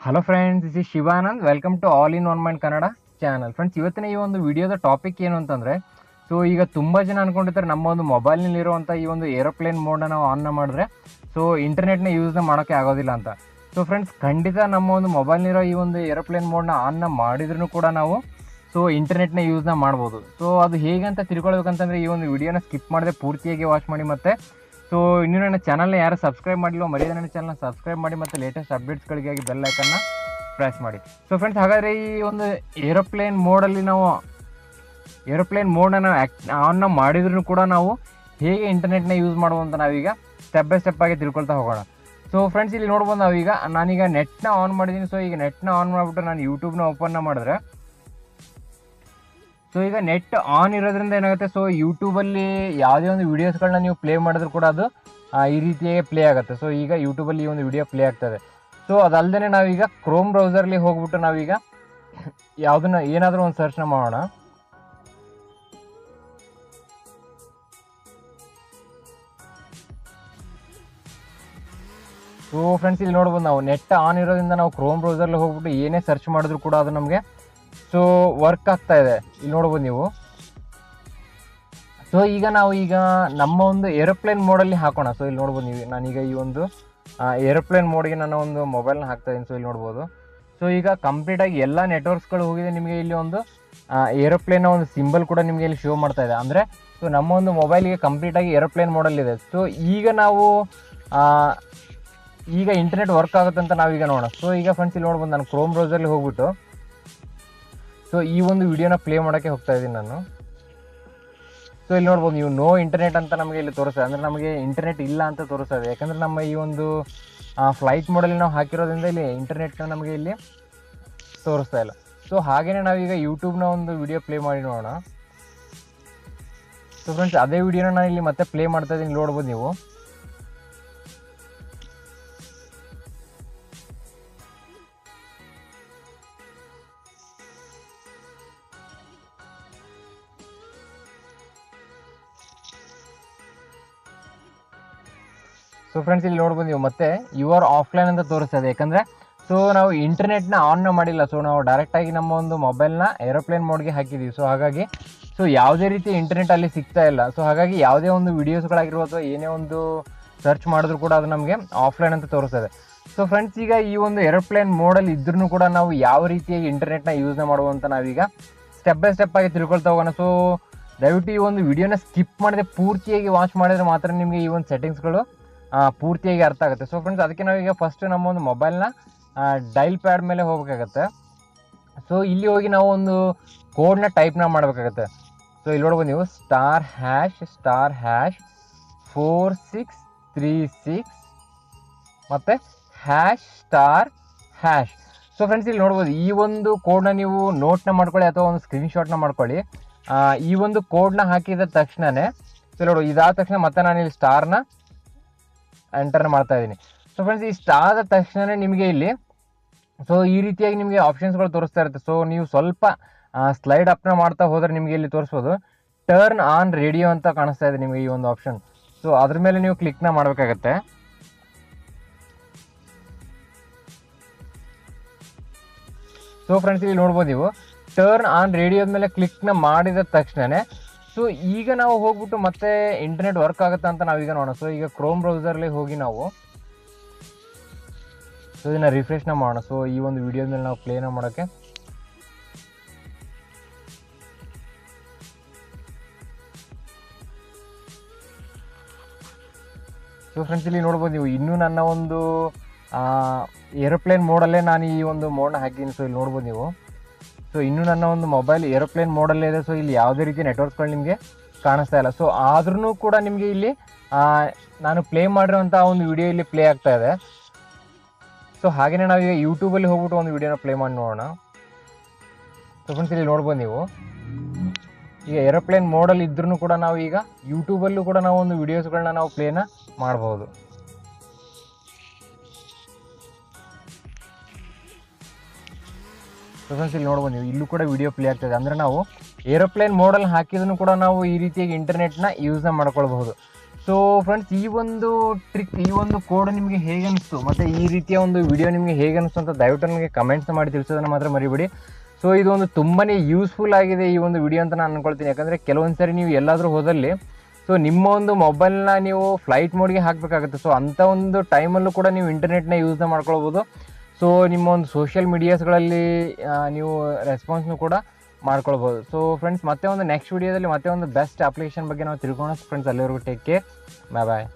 Hello friends, this is Shivanand. Welcome to all in one mind Kannada channel. Friends, ಇವತ್ತಿನ ಈ ಒಂದು ವಿಡಿಯೋದ ಟಾಪಿಕ್ ಏನು ಅಂತಂದರೆ, ಸೊ ಈಗ ತುಂಬ ಜನ ಅಂದ್ಕೊಂಡಿರ್ತಾರೆ ನಮ್ಮ ಒಂದು ಮೊಬೈಲ್ನಲ್ಲಿರುವಂಥ ಈ ಒಂದು ಏರೋಪ್ಲೇನ್ ಮೋಡನ್ನ ನಾವು ಆನ್ನ ಮಾಡಿದ್ರೆ ಸೊ ಇಂಟರ್ನೆಟ್ನ ಯೂಸ್ನ ಮಾಡೋಕ್ಕೆ ಆಗೋದಿಲ್ಲ ಅಂತ. ಸೊ ಫ್ರೆಂಡ್ಸ್, ಖಂಡಿತ ನಮ್ಮ ಒಂದು ಮೊಬೈಲ್ನಿರೋ ಈ ಒಂದು ಏರೋಪ್ಲೇನ್ ಮೋಡ್ನ ಆನ್ನ ಮಾಡಿದ್ರೂ ಕೂಡ ನಾವು ಸೊ ಇಂಟರ್ನೆಟ್ನ ಯೂಸ್ನ ಮಾಡ್ಬೋದು. ಸೊ ಅದು ಹೇಗೆ ಅಂತ ತಿಳ್ಕೊಳ್ಬೇಕಂತಂದರೆ ಈ ಒಂದು ವಿಡಿಯೋನ ಸ್ಕಿಪ್ ಮಾಡದೆ ಪೂರ್ತಿಯಾಗಿ ವಾಚ್ ಮಾಡಿ. ಮತ್ತು ಸೊ ಇನ್ನೂ ನನ್ನ ಚಾನಲ್ನ ಯಾರು ಸಬ್ಸ್ಕ್ರೈಬ್ ಮಾಡಿಲ್ವೋ ಮರ್ಯಾದೆ ನನ್ನ ಚಾನಲ್ನ ಸಬ್ಸ್ಕ್ರೈಬ್ ಮಾಡಿ ಮತ್ತು ಲೇಟೆಸ್ಟ್ ಅಪ್ಡೇಟ್ಸ್ಗಳಿಗಾಗಿ ಬೆಲ್ ಐಕನ್ನ ಪ್ರೆಸ್ ಮಾಡಿ. ಸೊ ಫ್ರೆಂಡ್ಸ್, ಹಾಗಾದರೆ ಈ ಒಂದು ಏರೋಪ್ಲೇನ್ ಮೋಡಲ್ಲಿ ನಾವು ಏರೋಪ್ಲೇನ್ ಮೋಡನ್ನ ನಾವು ಆನ್ನ ಮಾಡಿದ್ರೂ ಕೂಡ ನಾವು ಹೇಗೆ ಇಂಟರ್ನೆಟ್ನ ಯೂಸ್ ಮಾಡುವಂತ ನಾವೀಗ ಸ್ಟೆಪ್ ಬೈ ಸ್ಟೆಪ್ ಆಗಿ ತಿಳ್ಕೊಳ್ತಾ ಹೋಗೋಣ. ಸೊ ಫ್ರೆಂಡ್ಸ್, ಇಲ್ಲಿ ನೋಡ್ಬೋದು ನಾವೀಗ ನಾನೀಗ ನೆಟ್ನ ಆನ್ ಮಾಡಿದ್ದೀನಿ. ಸೊ ಈಗ ನೆಟ್ನ ಆನ್ ಮಾಡಿಬಿಟ್ಟು ನಾನು ಯೂಟ್ಯೂಬ್ನ ಓಪನ್ನ ಮಾಡಿದ್ರೆ ಸೊ ಈಗ ನೆಟ್ ಆನ್ ಇರೋದ್ರಿಂದ ಏನಾಗುತ್ತೆ, ಸೊ ಯೂಟ್ಯೂಬಲ್ಲಿ ಯಾವುದೇ ಒಂದು ವೀಡಿಯೋಸ್ಗಳನ್ನ ನೀವು ಪ್ಲೇ ಮಾಡಿದ್ರು ಕೂಡ ಅದು ಈ ರೀತಿಯಾಗಿ ಪ್ಲೇ ಆಗುತ್ತೆ. ಸೊ ಈಗ ಯೂಟ್ಯೂಬಲ್ಲಿ ಈ ಒಂದು ವಿಡಿಯೋ ಪ್ಲೇ ಆಗ್ತದೆ. ಸೊ ಅದಲ್ಲದೆ ನಾವೀಗ ಕ್ರೋಮ್ ಬ್ರೌಸರ್ಲಿ ಹೋಗ್ಬಿಟ್ಟು ನಾವೀಗ ಯಾವುದನ್ನ ಏನಾದರೂ ಒಂದು ಸರ್ಚ್ನ ಮಾಡೋಣ. ಸೊ ಫ್ರೆಂಡ್ಸ್, ಇಲ್ಲಿ ನೋಡ್ಬೋದು ನಾವು ನೆಟ್ ಆನ್ ಇರೋದ್ರಿಂದ ನಾವು ಕ್ರೋಮ್ ಬ್ರೌಸರ್ಲಿ ಹೋಗ್ಬಿಟ್ಟು ಏನೇ ಸರ್ಚ್ ಮಾಡಿದ್ರು ಕೂಡ ಅದು ನಮಗೆ ಸೊ ವರ್ಕ್ ಆಗ್ತಾ ಇದೆ. ಇಲ್ಲಿ ನೋಡ್ಬೋದು ನೀವು. ಸೊ ಈಗ ನಾವು ನಮ್ಮ ಒಂದು ಏರೋಪ್ಲೇನ್ ಮೋಡಲ್ಲಿ ಹಾಕೋಣ. ಸೊ ಇಲ್ಲಿ ನೋಡ್ಬೋದು ನೀವು, ನಾನೀಗ ಈ ಒಂದು ಏರೋಪ್ಲೇನ್ ಮೋಡ್ಗೆ ನನ್ನ ಒಂದು ಮೊಬೈಲ್ನ ಹಾಕ್ತಾ ಇದ್ದೀನಿ. ಸೊ ಇಲ್ಲಿ ನೋಡ್ಬೋದು. ಸೊ ಈಗ ಕಂಪ್ಲೀಟಾಗಿ ಎಲ್ಲ ನೆಟ್ವರ್ಕ್ಸ್ಗಳು ಹೋಗಿದೆ. ನಿಮಗೆ ಇಲ್ಲಿ ಒಂದು ಏರೋಪ್ಲೇನ್ನ ಒಂದು ಸಿಂಬಲ್ ಕೂಡ ನಿಮಗೆ ಇಲ್ಲಿ ಶೋ ಮಾಡ್ತಾ ಇದೆ. ಅಂದರೆ ಸೊ ನಮ್ಮ ಒಂದು ಮೊಬೈಲಿಗೆ ಕಂಪ್ಲೀಟಾಗಿ ಏರೋಪ್ಲೇನ್ ಮೋಡಲ್ಲಿದೆ. ಸೊ ಈಗ ನಾವು ಈಗ ಇಂಟರ್ನೆಟ್ ವರ್ಕ್ ಆಗುತ್ತೆ ಅಂತ ನಾವೀಗ ನೋಡೋಣ. ಸೊ ಈಗ ಫ್ರೆಂಡ್ಸ್, ಇಲ್ಲಿ ನೋಡ್ಬೋದು ನಾನು ಕ್ರೋಮ್ ಬ್ರೌಸರ್ಲಿ ಹೋಗ್ಬಿಟ್ಟು ಸೊ ಈ ಒಂದು ವಿಡಿಯೋನ ಪ್ಲೇ ಮಾಡೋಕ್ಕೆ ಹೋಗ್ತಾ ಇದ್ದೀನಿ ನಾನು. ಸೊ ಇಲ್ಲಿ ನೋಡ್ಬೋದು ನೀವು, ನೋ ಇಂಟರ್ನೆಟ್ ಅಂತ ನಮಗೆ ಇಲ್ಲಿ ತೋರಿಸ್ತದೆ. ಅಂದರೆ ನಮಗೆ ಇಂಟರ್ನೆಟ್ ಇಲ್ಲ ಅಂತ ತೋರಿಸ್ತದೆ. ಯಾಕಂದರೆ ನಮ್ಮ ಈ ಒಂದು ಫ್ಲೈಟ್ ಮೋಡಲ್ಲಿ ನಾವು ಹಾಕಿರೋದ್ರಿಂದ ಇಲ್ಲಿ ಇಂಟರ್ನೆಟ್ನ ನಮಗೆ ಇಲ್ಲಿ ತೋರಿಸ್ತಾ ಇಲ್ಲ. ಸೊ ಹಾಗೆಯೇ ನಾವೀಗ ಯೂಟ್ಯೂಬ್ನ ಒಂದು ವಿಡಿಯೋ ಪ್ಲೇ ಮಾಡಿ ನೋಡೋಣ. ಸೊ ಫ್ರೆಂಡ್ಸ್, ಅದೇ ವಿಡಿಯೋನ ನಾನು ಇಲ್ಲಿ ಮತ್ತೆ ಪ್ಲೇ ಮಾಡ್ತಾ ಇದ್ದೀನಿ. ನೋಡ್ಬೋದು ನೀವು. ಸೊ ಫ್ರೆಂಡ್ಸ್, ಇಲ್ಲಿ ನೋಡ್ಬೋದು ನೀವು, ಮತ್ತೆ ಯುವರ್ ಆಫ್ಲೈನ್ ಅಂತ ತೋರಿಸ್ತದೆ. ಯಾಕಂದರೆ ಸೊ ನಾವು ಇಂಟರ್ನೆಟ್ನ ಆನ್ನ ಮಾಡಿಲ್ಲ. ಸೊ ನಾವು ಡೈರೆಕ್ಟಾಗಿ ನಮ್ಮ ಒಂದು ಮೊಬೈಲ್ನ ಏರೋಪ್ಲೇನ್ ಮೋಡ್ಗೆ ಹಾಕಿದ್ದೀವಿ. ಸೊ ಹಾಗಾಗಿ ಸೊ ಯಾವುದೇ ರೀತಿ ಇಂಟರ್ನೆಟ್ ಅಲ್ಲಿ ಸಿಗ್ತಾ ಇಲ್ಲ. ಸೊ ಹಾಗಾಗಿ ಯಾವುದೇ ಒಂದು ವೀಡಿಯೋಸ್ಗಳಾಗಿರ್ಬೋದು ಅಥವಾ ಏನೇ ಒಂದು ಸರ್ಚ್ ಮಾಡಿದ್ರು ಕೂಡ ಅದು ನಮಗೆ ಆಫ್ಲೈನ್ ಅಂತ ತೋರಿಸ್ತದೆ. ಸೊ ಫ್ರೆಂಡ್ಸ್, ಈಗ ಈ ಒಂದು ಏರೋಪ್ಲೇನ್ ಮೋಡಲ್ಲಿ ಇದ್ರೂ ಕೂಡ ನಾವು ಯಾವ ರೀತಿಯಾಗಿ ಇಂಟರ್ನೆಟ್ನ ಯೂಸ್ನ ಮಾಡುವಂತ ನಾವೀಗ ಸ್ಟೆಪ್ ಬೈ ಸ್ಟೆಪ್ ಆಗಿ ತಿಳ್ಕೊಳ್ತಾ ಹೋಗೋಣ. ಸೊ ದಯವಿಟ್ಟು ಈ ಒಂದು ವಿಡಿಯೋನ ಸ್ಕಿಪ್ ಮಾಡದೆ ಪೂರ್ತಿಯಾಗಿ ವಾಚ್ ಮಾಡಿದ್ರೆ ಮಾತ್ರ ನಿಮಗೆ ಈ ಒಂದು ಸೆಟ್ಟಿಂಗ್ಸ್ಗಳು ಪೂರ್ತಿಯಾಗಿ ಅರ್ಥ ಆಗುತ್ತೆ. ಸೊ ಫ್ರೆಂಡ್ಸ್, ಅದಕ್ಕೆ ನಾವೀಗ ಫಸ್ಟ್ ನಮ್ಮ ಒಂದು ಮೊಬೈಲ್ನ ಡೈಲ್ ಪ್ಯಾಡ್ ಮೇಲೆ ಹೋಗಬೇಕಾಗತ್ತೆ. ಸೊ ಇಲ್ಲಿ ಹೋಗಿ ನಾವು ಒಂದು ಕೋಡ್ನ ಟೈಪ್ನ ಮಾಡಬೇಕಾಗತ್ತೆ. ಸೊ ಇಲ್ಲಿ ನೋಡ್ಬೋದು ನೀವು, *#4636 ಮತ್ತು ##. ಸೊ ಫ್ರೆಂಡ್ಸ್, ಇಲ್ಲಿ ನೋಡ್ಬೋದು ಈ ಒಂದು ಕೋಡ್ನ ನೀವು ನೋಟ್ನ ಮಾಡ್ಕೊಳ್ಳಿ ಅಥವಾ ಒಂದು ಸ್ಕ್ರೀನ್ಶಾಟ್ನ ಮಾಡ್ಕೊಳ್ಳಿ. ಈ ಒಂದು ಕೋಡ್ನ ಹಾಕಿದ ತಕ್ಷಣವೇ ಸೊ ನೋಡು, ಇದಾದ ತಕ್ಷಣ ಮತ್ತೆ ನಾನು ಇಲ್ಲಿ ಸ್ಟಾರ್ನ ಎಂಟರ್ನ ಮಾಡ್ತಾ ಇದ್ದೀನಿ. ಸೊ ಫ್ರೆಂಡ್ಸ್, ಈ ಸ್ಟಾರ್ ಆದ ತಕ್ಷಣ ನಿಮಗೆ ಇಲ್ಲಿ ಸೊ ಈ ರೀತಿಯಾಗಿ ನಿಮಗೆ ಆಪ್ಷನ್ಸ್ಗಳು ತೋರಿಸ್ತಾ ಇರುತ್ತೆ. ಸೊ ನೀವು ಸ್ವಲ್ಪ ಸ್ಲೈಡ್ ಅಪ್ನ ಮಾಡ್ತಾ ಹೋದರೆ ನಿಮಗೆ ಇಲ್ಲಿ ತೋರಿಸ್ಬೋದು ಟರ್ನ್ ಆನ್ ರೇಡಿಯೋ ಅಂತ ಕಾಣಿಸ್ತಾ ಇದೆ ನಿಮಗೆ ಈ ಒಂದು ಆಪ್ಷನ್. ಸೊ ಅದ್ರ ಮೇಲೆ ನೀವು ಕ್ಲಿಕ್ನ ಮಾಡಬೇಕಾಗತ್ತೆ. ಸೊ ಫ್ರೆಂಡ್ಸ್, ಇಲ್ಲಿ ನೋಡ್ಬೋದು ನೀವು, ಟರ್ನ್ ಆನ್ ರೇಡಿಯೋದ ಮೇಲೆ ಕ್ಲಿಕ್ನ ಮಾಡಿದ ತಕ್ಷಣವೇ ಸೊ ಈಗ ನಾವು ಹೋಗ್ಬಿಟ್ಟು ಮತ್ತೆ ಇಂಟರ್ನೆಟ್ ವರ್ಕ್ ಆಗುತ್ತೆ ಅಂತ ನಾವೀಗ ನೋಡೋಣ. ಸೊ ಈಗ ಕ್ರೋಮ್ ಬ್ರೌಸರ್ಲಿ ಹೋಗಿ ನಾವು ಸೊ ಇದನ್ನ ರಿಫ್ರೆಶ್ನ ಮಾಡೋಣ. ಸೊ ಈ ಒಂದು ವಿಡಿಯೋದ ಮೇಲೆ ನಾವು ಪ್ಲೇನ ಮಾಡೋಕ್ಕೆ ಸೊ ಫ್ರೆಂಡ್ಸ್, ಇಲ್ಲಿ ನೋಡ್ಬೋದು ನೀವು, ಇನ್ನೂ ನನ್ನ ಒಂದು ಏರೋಪ್ಲೇನ್ ಮೋಡಲ್ಲೇ ನಾನು ಈ ಒಂದು ಮೋಡ್ನ ಹಾಕಿದ್ದೀನಿ. ಸೊ ಇಲ್ಲಿ ನೋಡ್ಬೋದು ನೀವು, ಸೊ ಇನ್ನೂ ನನ್ನ ಒಂದು ಮೊಬೈಲ್ ಏರೋಪ್ಲೇನ್ ಮೋಡಲ್ಲೇ ಇದೆ. ಸೊ ಇಲ್ಲಿ ಯಾವುದೇ ರೀತಿ ನೆಟ್ವರ್ಕ್ಗಳು ನಿಮಗೆ ಕಾಣಿಸ್ತಾ ಇಲ್ಲ. ಸೊ ಆದ್ರೂ ಕೂಡ ನಿಮಗೆ ಇಲ್ಲಿ ನಾನು ಪ್ಲೇ ಮಾಡಿರೋಂಥ ಒಂದು ವಿಡಿಯೋ ಇಲ್ಲಿ ಪ್ಲೇ ಆಗ್ತಾ ಇದೆ. ಸೊ ಹಾಗೆಯೇ ನಾವೀಗ ಯೂಟ್ಯೂಬಲ್ಲಿ ಹೋಗ್ಬಿಟ್ಟು ಒಂದು ವಿಡಿಯೋನ ಪ್ಲೇ ಮಾಡಿ ನೋಡೋಣ. ಸೊ ಫ್ರೆಂಡ್ಸ್, ಇಲ್ಲಿ ನೋಡ್ಬೋದು ನೀವು, ಈಗ ಏರೋಪ್ಲೇನ್ ಮೋಡಲ್ಲಿ ಇದ್ರೂ ಕೂಡ ನಾವು ಈಗ ಯೂಟ್ಯೂಬಲ್ಲೂ ಕೂಡ ನಾವು ಒಂದು ವಿಡಿಯೋಸ್ಗಳನ್ನ ನಾವು ಪ್ಲೇನ ಮಾಡ್ಬೋದು. ಸೊ ಫ್ರೆಂಡ್ಸ್, ಇಲ್ಲಿ ನೋಡ್ಬೋದು ನೀವು, ಇಲ್ಲೂ ಕೂಡ ವಿಡಿಯೋ ಪ್ಲೇ ಆಗ್ತದೆ. ಅಂದರೆ ನಾವು ಏರೋಪ್ಲೇನ್ ಮೋಡಲ್ಲಿ ಹಾಕಿದ್ರೂ ಕೂಡ ನಾವು ಈ ರೀತಿಯಾಗಿ ಇಂಟರ್ನೆಟ್ನ ಯೂಸ್ನ ಮಾಡ್ಕೊಳ್ಬಹುದು. ಸೊ ಫ್ರೆಂಡ್ಸ್, ಈ ಒಂದು ಟ್ರಿಕ್, ಈ ಒಂದು ಕೋಡ್ ನಿಮಗೆ ಹೇಗೆ ಅನಿಸ್ತು ಮತ್ತು ಈ ರೀತಿಯ ಒಂದು ವಿಡಿಯೋ ನಿಮಗೆ ಹೇಗೆ ಅನಿಸ್ತು ಅಂತ ದಯವಿಟ್ಟು ನನಗೆ ಕಮೆಂಟ್ಸ್ ಮಾಡಿ ತಿಳಿಸೋದನ್ನು ಮಾತ್ರ ಮರಿಬೇಡಿ. ಸೊ ಇದು ಒಂದು ತುಂಬಾ ಯೂಸ್ಫುಲ್ ಆಗಿದೆ ಈ ಒಂದು ವಿಡಿಯೋ ಅಂತ ನಾನು ಅಂದ್ಕೊಳ್ತೀನಿ. ಯಾಕಂದರೆ ಕೆಲವೊಂದು ಸಾರಿ ನೀವು ಎಲ್ಲಾದರೂ ಹೋದಲ್ಲಿ ಸೊ ನಿಮ್ಮ ಒಂದು ಮೊಬೈಲ್ನ ನೀವು ಫ್ಲೈಟ್ ಮೋಡ್ಗೆ ಹಾಕಬೇಕಾಗುತ್ತೆ. ಸೊ ಅಂಥ ಒಂದು ಟೈಮಲ್ಲೂ ಕೂಡ ನೀವು ಇಂಟರ್ನೆಟ್ನ ಯೂಸ್ನ ಮಾಡ್ಕೊಳ್ಬೋದು. ಸೊ ನಿಮ್ಮ ಒಂದು ಸೋಷಿಯಲ್ ಮೀಡಿಯಾಸ್ಗಳಲ್ಲಿ ನೀವು ರೆಸ್ಪಾನ್ಸ್ನು ಕೂಡ ಮಾಡ್ಕೊಳ್ಬೋದು. ಸೊ ಫ್ರೆಂಡ್ಸ್, ಮತ್ತೆ ಒಂದು ನೆಕ್ಸ್ಟ್ ವಿಡಿಯೋದಲ್ಲಿ ಮತ್ತೆ ಒಂದು ಬೆಸ್ಟ್ ಅಪ್ಲಿಕೇಶನ್ ಬಗ್ಗೆ ನಾವು ತಿಳ್ಕೊಳ್ಳೋಣ ಫ್ರೆಂಡ್ಸ್. ಅಲ್ಲಿವರೆಗೂ ಟೇಕ್ ಕೇರ್, ಬಾಯ್ ಬಾಯ್.